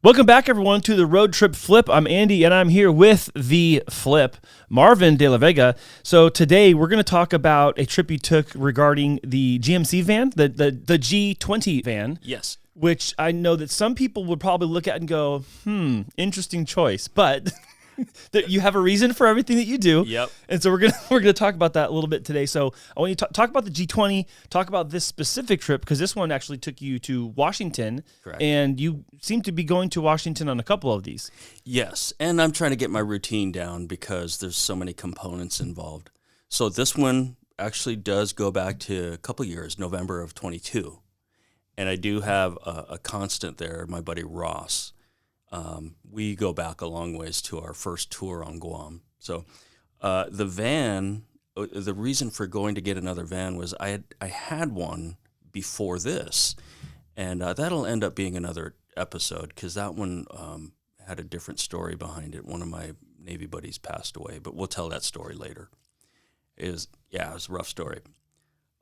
Welcome back, everyone, to the Road Trip Flip. I'm Andy, and I'm here with the Flip, Marvin de la Vega. So today we're going to talk about a trip you took regarding the GMC van, the G20 van. Yes. Which I know that some people would probably look at and go, interesting choice. But you have a reason for everything that you do. Yep. And so we're gonna talk about that a little bit today. So I want you to talk about the G20, talk about this specific trip, because this one actually took you to Washington. Correct. And you seem to be going to Washington on a couple of these. Yes, and I'm trying to get my routine down because there's so many components involved. So this one actually does go back to a couple years, November of 22. And I do have a constant there, my buddy Ross. We go back a long ways to our first tour on Guam. So the van, the reason for going to get another van was I had one before this, and that'll end up being another episode because that one had a different story behind it. One of my Navy buddies passed away, but we'll tell that story later. It was a rough story.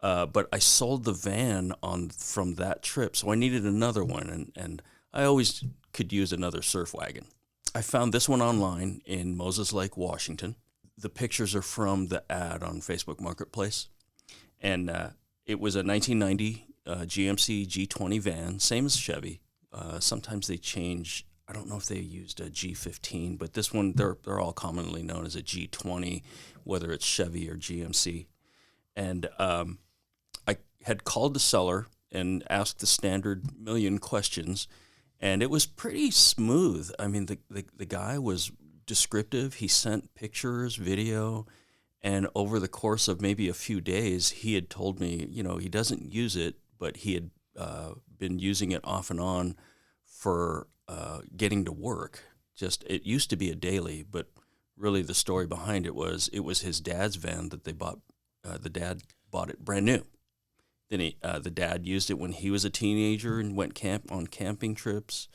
But I sold the van from that trip, so I needed another one, and I always could use another surf wagon. I found this one online in Moses Lake, Washington. The pictures are from the ad on Facebook Marketplace, and it was a 1990 GMC G20 van, same as Chevy. Sometimes they change. I don't know if they used a G15, but this one, they're all commonly known as a G20, whether it's Chevy or GMC. And I had called the seller and asked the standard million questions, and it was pretty smooth. I mean, the guy was descriptive. He sent pictures, video, and over the course of maybe a few days, he had told me, he doesn't use it, but he had been using it off and on for getting to work. It used to be a daily, but really the story behind it was his dad's van that they bought. The dad bought it brand new. Then the dad used it when he was a teenager and went on camping trips,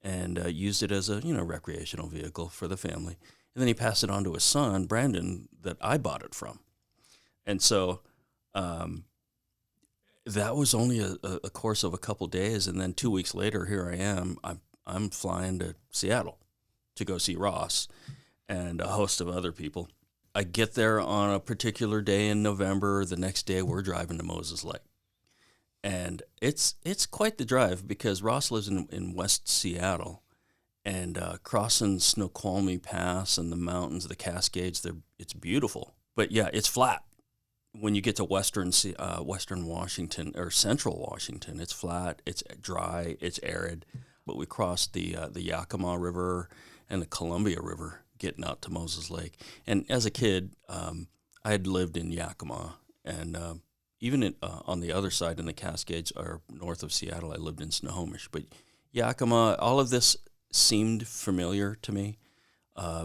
and used it as a recreational vehicle for the family. And then he passed it on to his son Brandon that I bought it from. And so that was only a course of a couple days, and then 2 weeks later, here I am. I'm flying to Seattle to go see Ross and a host of other people. I get there on a particular day in November. The next day, we're driving to Moses Lake. And it's quite the drive because Ross lives in West Seattle, and crossing Snoqualmie Pass and the mountains, the Cascades, it's beautiful. But yeah, it's flat. When you get to Western Washington or Central Washington, it's flat, it's dry, it's arid. But we crossed the Yakima River and the Columbia River getting out to Moses Lake. And as a kid, I had lived in Yakima, and even on the other side in the Cascades, or north of Seattle, I lived in Snohomish. But Yakima, all of this seemed familiar to me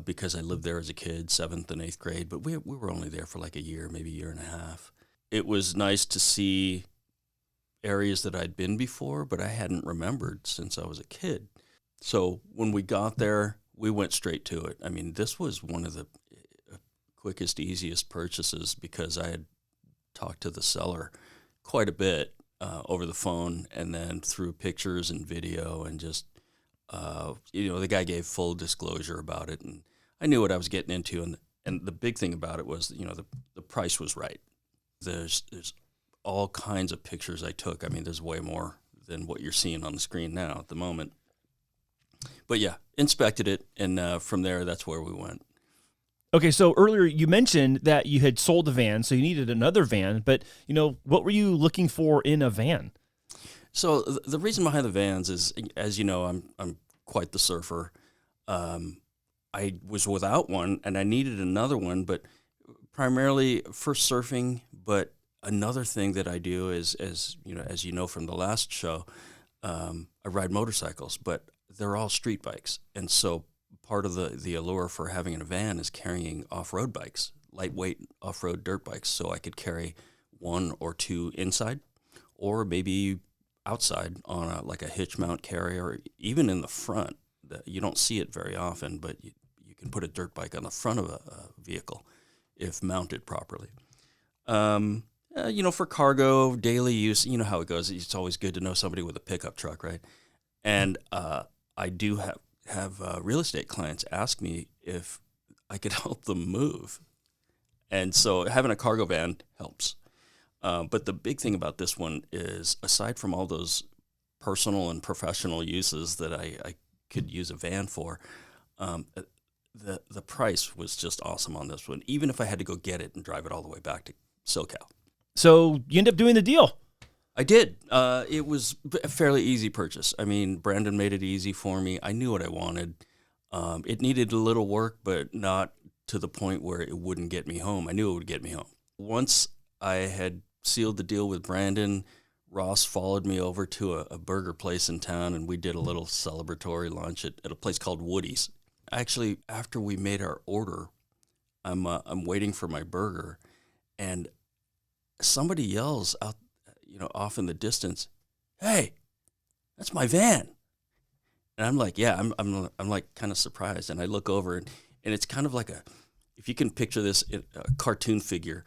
because I lived there as a kid, 7th and 8th grade. But we were only there for like a year, maybe a year and a half. It was nice to see areas that I'd been before, but I hadn't remembered since I was a kid. So when we got there, we went straight to it. I mean, this was one of the quickest, easiest purchases because I had talked to the seller quite a bit over the phone, and then through pictures and video, and just, the guy gave full disclosure about it, and I knew what I was getting into. And the big thing about it was, the price was right. There's all kinds of pictures I took. I mean, there's way more than what you're seeing on the screen now at the moment. But yeah, inspected it, and from there, that's where we went. Okay, so earlier you mentioned that you had sold a van, so you needed another van, but, what were you looking for in a van? So the reason behind the vans is, as you know, I'm quite the surfer. I was without one, and I needed another one, but primarily for surfing. But another thing that I do is, as you know from the last show, I ride motorcycles, but they're all street bikes, and so part of the allure for having a van is carrying off-road bikes, lightweight off-road dirt bikes, so I could carry one or two inside, or maybe outside on a hitch mount carrier, even in the front. You don't see it very often, but you can put a dirt bike on the front of a vehicle if mounted properly. For cargo, daily use, you know how it goes. It's always good to know somebody with a pickup truck, right? And I do have real estate clients ask me if I could help them move. And so having a cargo van helps. But the big thing about this one is, aside from all those personal and professional uses that I could use a van for, the price was just awesome on this one, even if I had to go get it and drive it all the way back to SoCal. So you end up doing the deal. I did. It was a fairly easy purchase. I mean, Brandon made it easy for me. I knew what I wanted. It needed a little work, but not to the point where it wouldn't get me home. I knew it would get me home. Once I had sealed the deal with Brandon, Ross followed me over to a burger place in town, and we did a little celebratory lunch at a place called Woody's. Actually, after we made our order, I'm waiting for my burger, and somebody yells out, off in the distance, "Hey, that's my van!" And I'm like, yeah, I'm like kind of surprised, and I look over, and it's kind of like if you can picture this, a cartoon figure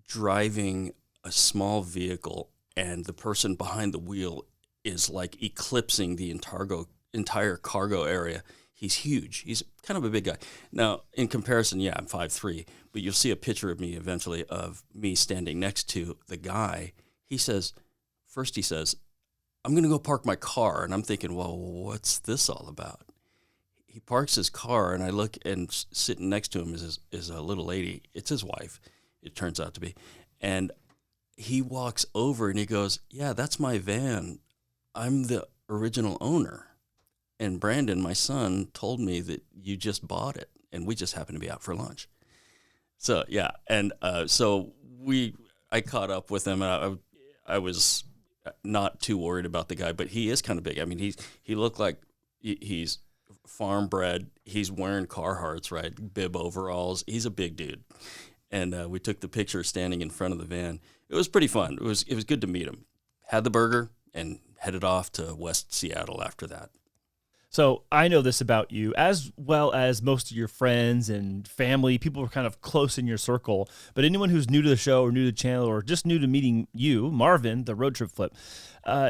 driving a small vehicle, and the person behind the wheel is like eclipsing the entire cargo area. He's huge. He's kind of a big guy. Now, in comparison, yeah, I'm 5'3", but you'll see a picture of me eventually of me standing next to the guy. He says, "I'm going to go park my car." And I'm thinking, well, what's this all about? He parks his car, and I look, and sitting next to him is a little lady. It's his wife, it turns out to be. And he walks over and he goes, "Yeah, that's my van. I'm the original owner. And Brandon, my son, told me that you just bought it, and we just happened to be out for lunch." So, yeah. And so I caught up with him, and I was not too worried about the guy, but he is kind of big. I mean, he looked like he's farm bred. He's wearing Carhartts, right? Bib overalls. He's a big dude. And we took the picture standing in front of the van. It was pretty fun. It was good to meet him. Had the burger and headed off to West Seattle after that. So I know this about you, as well as most of your friends and family. People were kind of close in your circle. But anyone who's new to the show or new to the channel or just new to meeting you, Marvin, the road trip flip,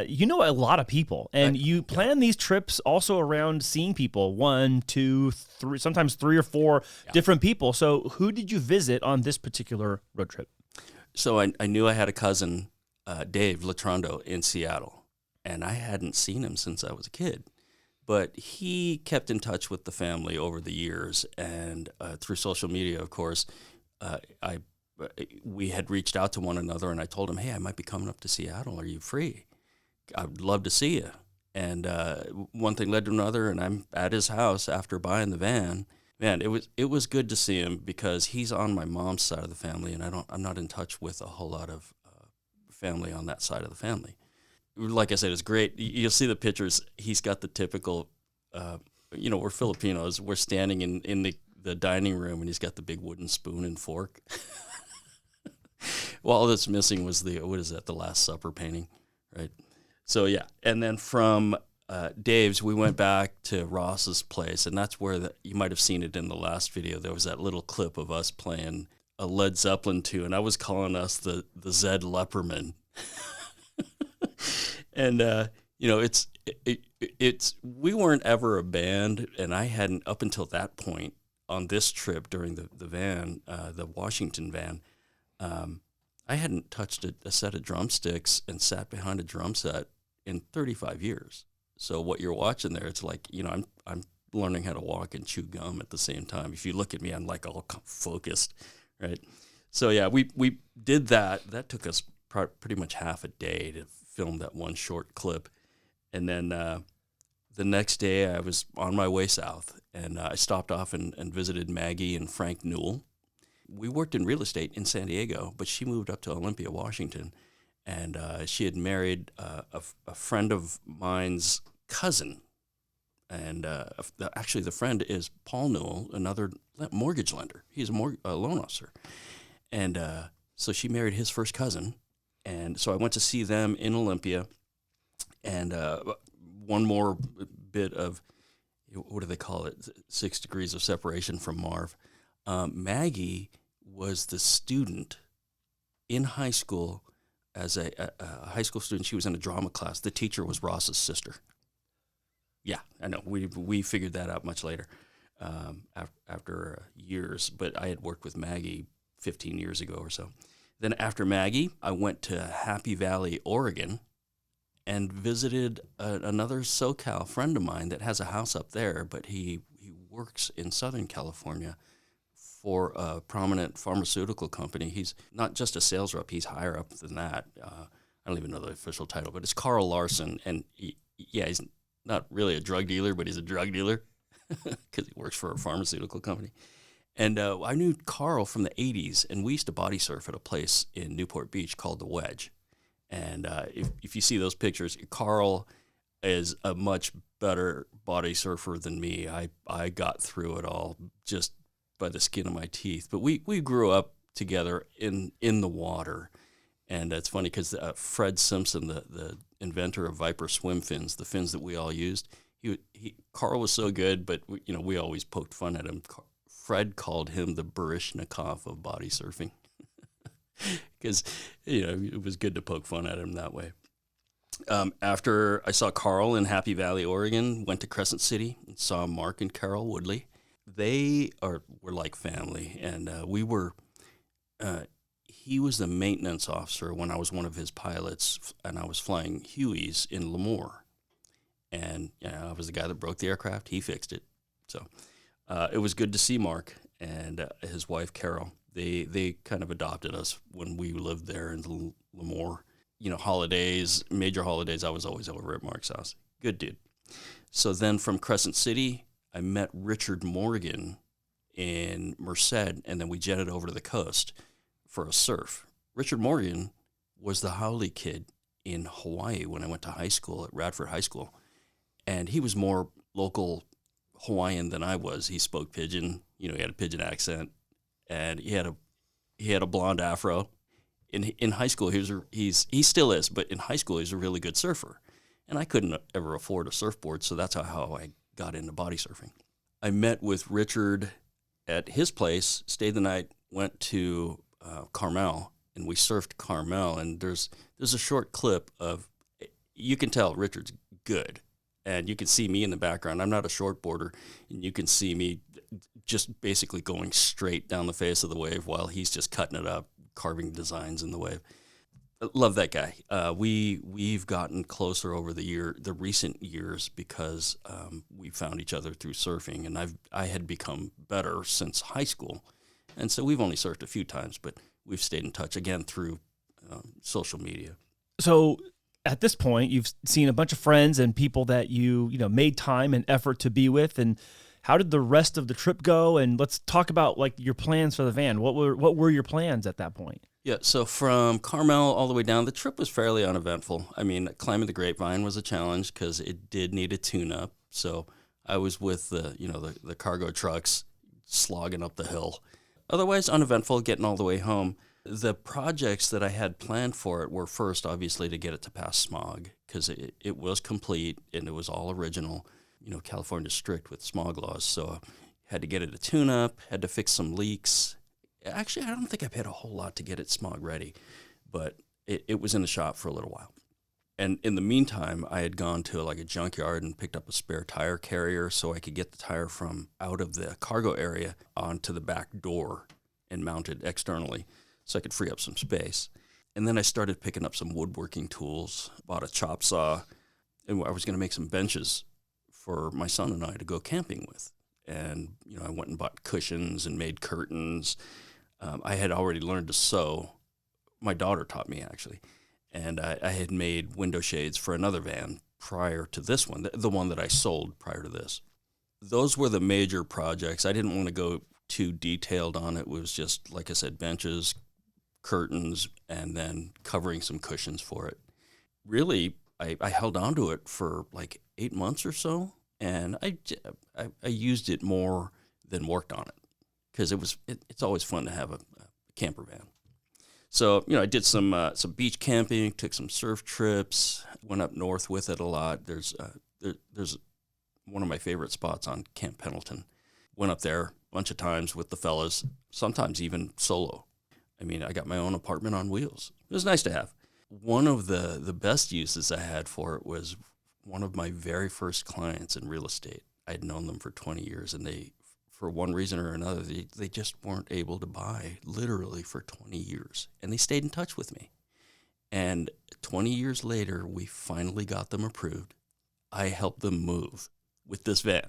you know a lot of people. And you plan these trips also around seeing people, 1, 2, 3, sometimes 3 or 4 different people. So who did you visit on this particular road trip? So I knew I had a cousin, Dave Latrondo, in Seattle. And I hadn't seen him since I was a kid. But he kept in touch with the family over the years, and through social media, of course, we had reached out to one another, and I told him, "Hey, I might be coming up to Seattle. Are you free? I'd love to see you." And one thing led to another, and I'm at his house after buying the van. Man, it was good to see him, because he's on my mom's side of the family, and I'm not in touch with a whole lot of family on that side of the family. Like I said, it's great. You'll see the pictures. He's got the typical, we're Filipinos. We're standing in the dining room, and he's got the big wooden spoon and fork. Well, all that's missing was the Last Supper painting, right? So, yeah. And then from Dave's, we went back to Ross's place, and that's where you might have seen it in the last video. There was that little clip of us playing a Led Zeppelin tune, and I was calling us the Zed Leperman. And we weren't ever a band, and I hadn't, up until that point on this trip during the van, the Washington van, I hadn't touched a set of drumsticks and sat behind a drum set in 35 years. So what you're watching there, it's like, I'm learning how to walk and chew gum at the same time. If you look at me, I'm like all focused, right? So yeah, we did that. That took us pretty much half a day to film that one short clip. And then the next day I was on my way south, and I stopped off and visited Maggie and Frank Newell. We worked in real estate in San Diego, but she moved up to Olympia, Washington, and she had married a friend of mine's cousin. And actually the friend is Paul Newell, another mortgage lender. He's a loan officer. And so she married his first cousin. And so I went to see them in Olympia, and one more bit of, what do they call it, 6 degrees of separation from Marv. Maggie was the student in high school. As a high school student, she was in a drama class. The teacher was Ross's sister. Yeah, I know. We figured that out much later, after years. But I had worked with Maggie 15 years ago or so. Then after Maggie, I went to Happy Valley, Oregon, and visited another SoCal friend of mine that has a house up there, but he works in Southern California for a prominent pharmaceutical company. He's not just a sales rep, he's higher up than that. I don't even know the official title, but it's Carl Larson. And he's not really a drug dealer, but he's a drug dealer because he works for a pharmaceutical company. And I knew Carl from the 80s, and we used to body surf at a place in Newport Beach called The Wedge. And if you see those pictures, Carl is a much better body surfer than me. I got through it all just by the skin of my teeth. But we grew up together in the water. And it's funny because Fred Simpson, the inventor of Viper swim fins, the fins that we all used, Carl was so good, but we always poked fun at him. Fred called him the Baryshnikov of body surfing because it was good to poke fun at him that way. After I saw Carl in Happy Valley, Oregon, went to Crescent City and saw Mark and Carol Woodley. They were like family, and we were. He was the maintenance officer when I was one of his pilots, and I was flying Hueys in Lemoore. And I was the guy that broke the aircraft. He fixed it. So it was good to see Mark and his wife, Carol. They kind of adopted us when we lived there in Lemoore. Holidays, major holidays, I was always over at Mark's house. Good dude. So then from Crescent City, I met Richard Morgan in Merced, and then we jetted over to the coast for a surf. Richard Morgan was the Howley kid in Hawaii when I went to high school at Radford High School. And he was more local Hawaiian than I was. He spoke pidgin, he had a pidgin accent, and he had a blonde afro. In high school, he still is, but in high school, he's a really good surfer. And I couldn't ever afford a surfboard, so that's how I got into body surfing. I met with Richard at his place, stayed the night, went to Carmel, and we surfed Carmel. And there's a short clip of, you can tell Richard's good, and you can see me in the background. I'm not a shortboarder, and you can see me just basically going straight down the face of the wave while he's just cutting it up, carving designs in the wave. Love that guy. We've gotten closer over the recent years because we found each other through surfing, and I had become better since high school. And so we've only surfed a few times, but we've stayed in touch again through social media. So at this point, you've seen a bunch of friends and people that you made time and effort to be with. And how did the rest of the trip go? And let's talk about like your plans for the van. What were your plans at that point? Yeah, so from Carmel all the way down, the trip was fairly uneventful. I mean, climbing the Grapevine was a challenge because it did need a tune-up. So I was with the cargo trucks slogging up the hill. Otherwise, uneventful, getting all the way home. The projects that I had planned for it were first, obviously, to get it to pass smog because it was complete and it was all original. California's strict with smog laws, so had to get it a tune-up, had to fix some leaks. Actually, I don't think I paid a whole lot to get it smog ready, but it was in the shop for a little while. And in the meantime, I had gone to like a junkyard and picked up a spare tire carrier so I could get the tire from out of the cargo area onto the back door and mount it externally so I could free up some space. And then I started picking up some woodworking tools, bought a chop saw, and I was going to make some benches for my son and I to go camping with. And, I went and bought cushions and made curtains. I had already learned to sew. My daughter taught me, actually. And I had made window shades for another van prior to this one, the one that I sold prior to this. Those were the major projects. I didn't want to go too detailed on it. It was just, like I said, benches, curtains, and then covering some cushions for it. Really, I held on to it for like 8 months or so, and I used it more than worked on it because it's always fun to have a camper van. So, I did some beach camping, took some surf trips, went up north with it a lot. There's one of my favorite spots on Camp Pendleton. Went up there a bunch of times with the fellas, sometimes even solo. I mean, I got my own apartment on wheels. It was nice to have. One of the best uses I had for it was one of my very first clients in real estate. I had known them for 20 years, and they, for one reason or another, they just weren't able to buy literally for 20 years. And they stayed in touch with me. And 20 years later, we finally got them approved. I helped them move with this van.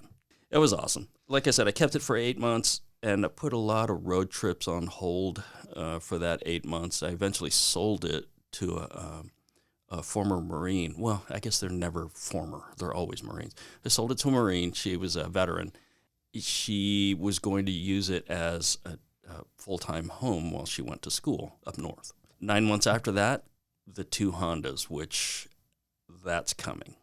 It was awesome. Like I said, I kept it for 8 months, and I put a lot of road trips on hold for that 8 months. I eventually sold it to a former Marine. Well, I guess they're never former. They're always Marines. I sold it to a Marine. She was a veteran. She was going to use it as a full-time home while she went to school up north. 9 months after that, the 2 Hondas, which that's coming.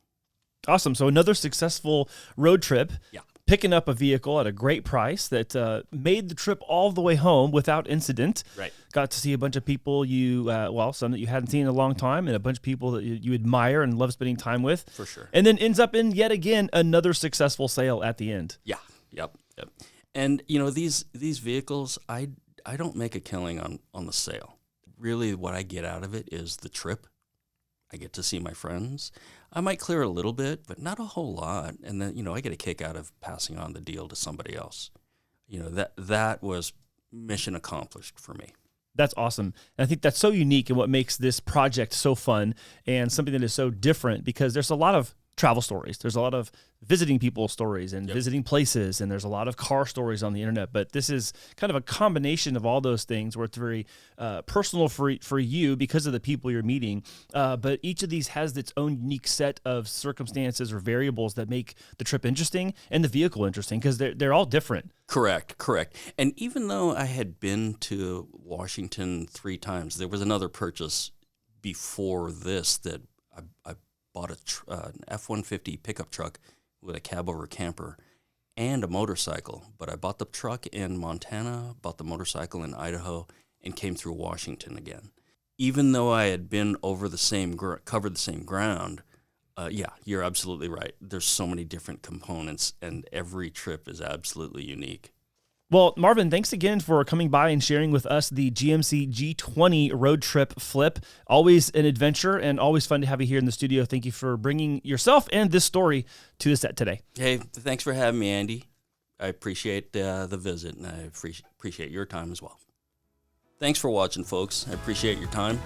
Awesome. So another successful road trip. Yeah. Picking up a vehicle at a great price that made the trip all the way home without incident. Right. Got to see a bunch of people some that you hadn't seen in a long time, and a bunch of people that you admire and love spending time with. For sure. And then ends up in, yet again, another successful sale at the end. Yeah. Yep. And, these vehicles, I don't make a killing on the sale. Really, what I get out of it is the trip. I get to see my friends. I might clear a little bit, but not a whole lot. And then, I get a kick out of passing on the deal to somebody else. That was mission accomplished for me. That's awesome. And I think that's so unique and what makes this project so fun and something that is so different, because there's a lot of travel stories. There's a lot of visiting people stories and visiting places, and there's a lot of car stories on the internet. But this is kind of a combination of all those things where it's very personal for you because of the people you're meeting. But each of these has its own unique set of circumstances or variables that make the trip interesting and the vehicle interesting, because they're all different. Correct. And even though I had been to Washington 3 times, there was another purchase before this that I bought an F-150 pickup truck with a cab over camper and a motorcycle. But I bought the truck in Montana, bought the motorcycle in Idaho, and came through Washington again. Even though I had been over covered the same ground, you're absolutely right. There's so many different components, and every trip is absolutely unique. Well, Marvin, thanks again for coming by and sharing with us the GMC G20 road trip flip. Always an adventure and always fun to have you here in the studio. Thank you for bringing yourself and this story to the set today. Hey, thanks for having me, Andy. I appreciate the visit, and I appreciate your time as well. Thanks for watching, folks. I appreciate your time.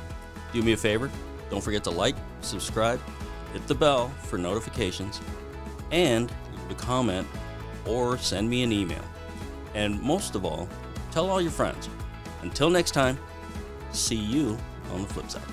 Do me a favor. Don't forget to like, subscribe, hit the bell for notifications, and leave a comment or send me an email. And most of all, tell all your friends. Until next time, see you on the flip side.